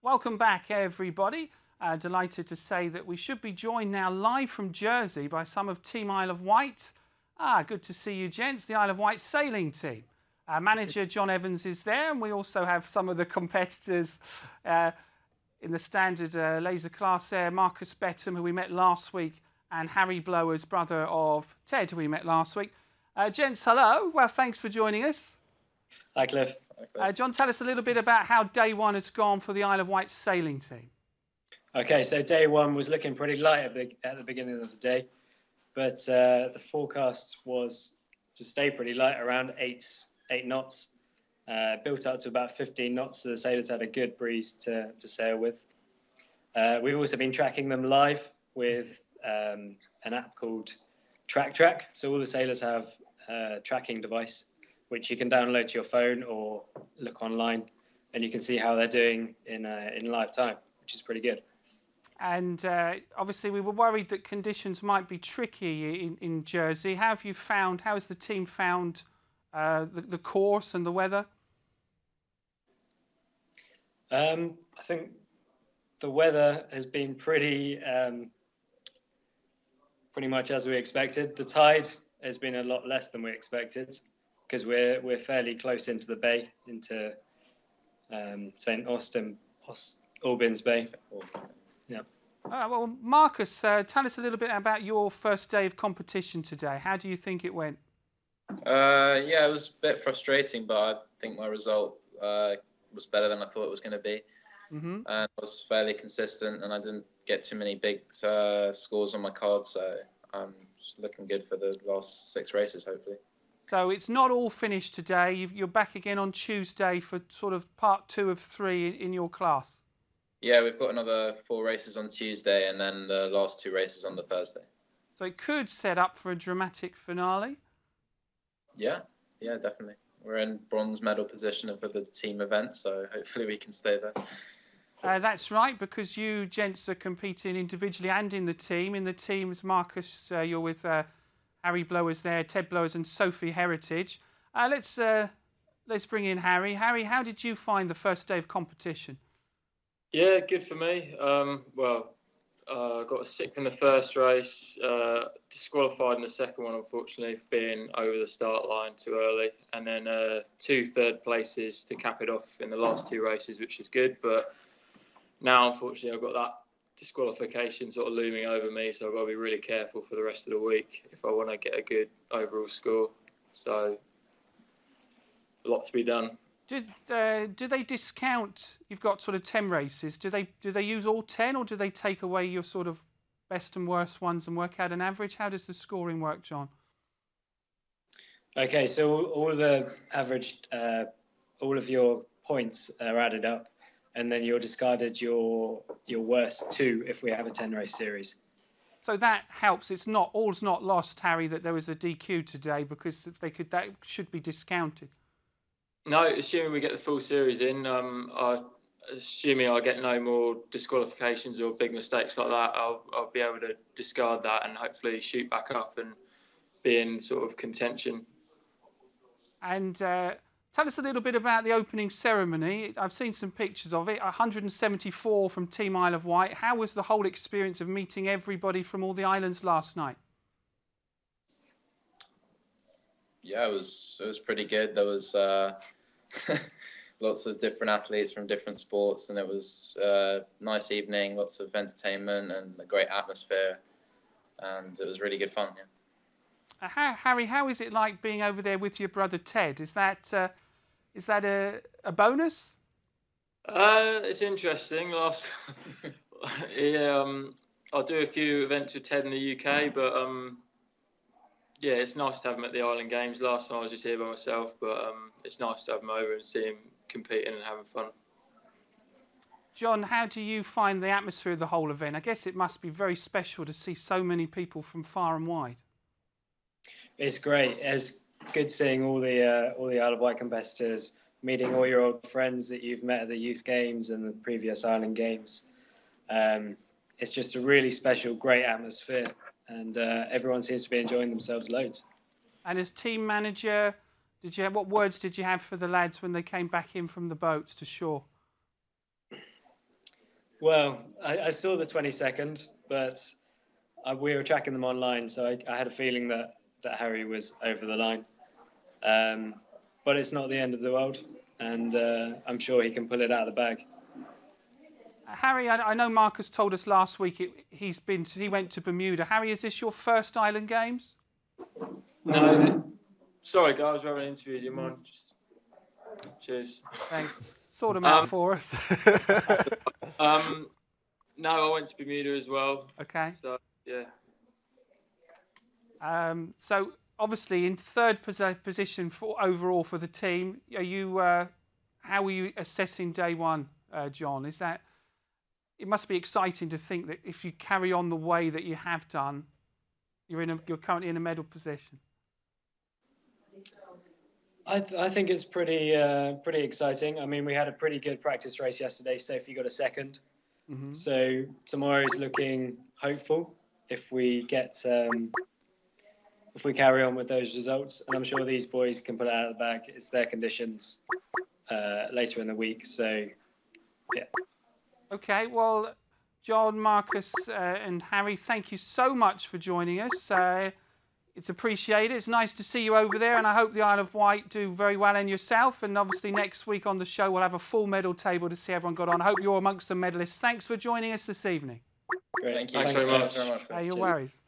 Welcome back, everybody. Delighted to say that we should be joined now live from Jersey by some of Team Isle of Wight. Good to see you, gents, the Isle of Wight sailing team. Manager John Evans is there, and we also have some of the competitors in the standard laser class there. Marcus Bettham, who we met last week, and Harry Blowers, brother of Ted, who we met last week. Gents, hello. Well, thanks for joining us. Hi, Cliff. John, tell us a little bit about how day one has gone for the Isle of Wight sailing team. Okay, so day one was looking pretty light at the beginning of the day, but the forecast was to stay pretty light, around 8 knots, built up to about 15 knots, so the sailors had a good breeze to sail with. We've also been tracking them live with an app called Track. So all the sailors have a tracking device, which you can download to your phone or look online, and you can see how they're doing in live time, which is pretty good. And obviously, we were worried that conditions might be tricky in Jersey. How has the team found the course and the weather? I think the weather has been pretty much as we expected. The tide has been a lot less than we expected, because we're fairly close into the bay, into St. Albans Bay. Yeah. Well, Marcus, tell us a little bit about your first day of competition today. How do you think it went? Yeah, it was a bit frustrating, but I think my result was better than I thought it was going to be. And I was fairly consistent, and I didn't get too many big scores on my card, so I'm just looking good for the last 6 races, hopefully. So it's not all finished today. You're back again on Tuesday for sort of part 2 of 3 in your class. Yeah, we've got another 4 races on Tuesday, and then the last 2 races on the Thursday. So it could set up for a dramatic finale. Yeah, definitely. We're in bronze medal position for the team event, so hopefully we can stay there. That's right, because you gents are competing individually and in the team. In the teams, Marcus, you're with Harry Blowers there, Ted Blowers and Sophie Heritage. Let's bring in Harry. Harry, how did you find the first day of competition? Yeah, good for me. I got 6th in the first race, disqualified in the second one, unfortunately, for being over the start line too early, and then 2 third places to cap it off in the last 2 races, which is good. But now, unfortunately, I've got that disqualification sort of looming over me, so I've got to be really careful for the rest of the week if I want to get a good overall score. So, a lot to be done. Do they discount? You've got sort of 10 races. Do they use all 10, or do they take away your sort of best and worst ones and work out an average? How does the scoring work, John? Okay, so all the averaged, all of your points are added up, and then you're discarded your worst 2 if we have a 10 race series. So that helps. It's not all's not lost, Harry, that there was a DQ today, because if that should be discounted. No, assuming we get the full series in, assuming I get no more disqualifications or big mistakes like that, I'll be able to discard that and hopefully shoot back up and be in sort of contention. And tell us a little bit about the opening ceremony. I've seen some pictures of it. 174 from Team Isle of Wight. How was the whole experience of meeting everybody from all the islands last night? Yeah, it was pretty good. There was lots of different athletes from different sports, and it was a nice evening, lots of entertainment and a great atmosphere, and it was really good fun. Yeah. Harry, how is it like being over there with your brother Ted? Is that a bonus? It's interesting. I'll do a few events with Ted in the UK, but yeah, it's nice to have him at the Island Games. Last time I was just here by myself, but it's nice to have him over and see him competing and having fun. John, how do you find the atmosphere of the whole event? I guess it must be very special to see so many people from far and wide. It's great. It's good seeing all the Isle of Wight competitors, meeting all your old friends that you've met at the youth games and the previous Island Games. It's just a really special, great atmosphere. And everyone seems to be enjoying themselves loads. And as team manager, what words did you have for the lads when they came back in from the boats to shore? Well, I saw the 22nd, but we were tracking them online, so I had a feeling that Harry was over the line. But it's not the end of the world, and I'm sure he can pull it out of the bag. Harry, I know Marcus told us last week he went to Bermuda. Harry, is this your first Island Games? No, sorry guys, we're having an interview. Do you mind? Cheers. Thanks. Sort them out for us. No, I went to Bermuda as well. Okay. So yeah. So obviously in third position overall for the team. Are you? How are you assessing day one, John? It must be exciting to think that if you carry on the way that you have done, you're currently in a medal position. I think it's pretty exciting. I mean, we had a pretty good practice race yesterday. Sophie got a second. Mm-hmm. So tomorrow's looking hopeful if we carry on with those results. And I'm sure these boys can put it out of the bag. It's their conditions later in the week. So, yeah. Okay, well, John, Marcus and Harry, thank you so much for joining us. It's appreciated. It's nice to see you over there, and I hope the Isle of Wight do very well, and yourself. And obviously next week on the show we'll have a full medal table to see everyone got on. I hope you're amongst the medalists. Thanks for joining us this evening. Great. Thank you. Thanks very much. Your worries.